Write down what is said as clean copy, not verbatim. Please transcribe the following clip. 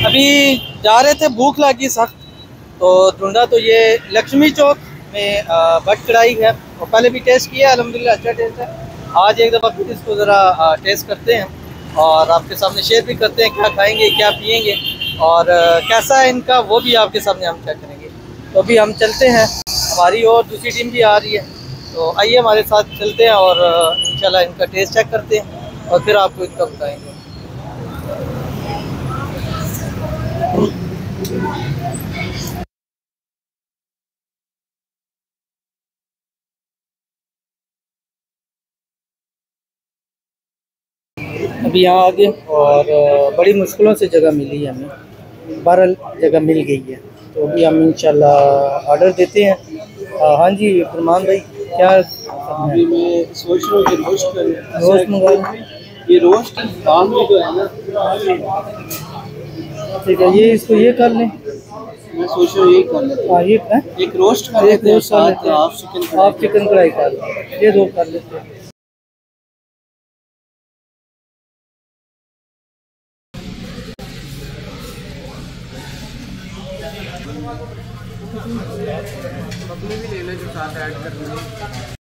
अभी जा रहे थे, भूख लगी सख्त, तो ढूंढा तो ये लक्ष्मी चौक में बट कढ़ाई है। और पहले भी टेस्ट किया, अल्हम्दुलिल्लाह अच्छा टेस्ट है। आज एक दफ़ा फिर इसको ज़रा टेस्ट करते हैं और आपके सामने शेयर भी करते हैं क्या खाएंगे क्या पियेंगे और कैसा है इनका, वो भी आपके सामने हम चेक करेंगे। तो अभी हम चलते हैं, हमारी और दूसरी टीम भी आ रही है, तो आइए हमारे साथ चलते हैं और इंशाल्लाह इनका टेस्ट चेक करते हैं और फिर आपको इनका बताएँगे। अभी यहाँ आ गए और बड़ी मुश्किलों से जगह मिली है हमें, बहरहाल जगह मिल गई है। तो अभी हम इंशाल्लाह ऑर्डर देते हैं। हाँ जी फरमान भाई, क्या करना है? अभी मैं सोच रहा हूँ कि रोस्ट करें। रोस्ट मंगा लें। ये रोस्ट काम भी तो है ना। ठीक है, ये इसको ये कर लें। मैं सोच रहा हूँ यही कर लेते हाँ ये है, हैं, एक रोस्ट कर एक लेते हैं रोस्ट कर साथ लेते हैं, हाफ चिकन हाफ चिकन कढ़ाई कर लें, ये दो कर लेते हैं। भी लेना जो साथ ऐड कर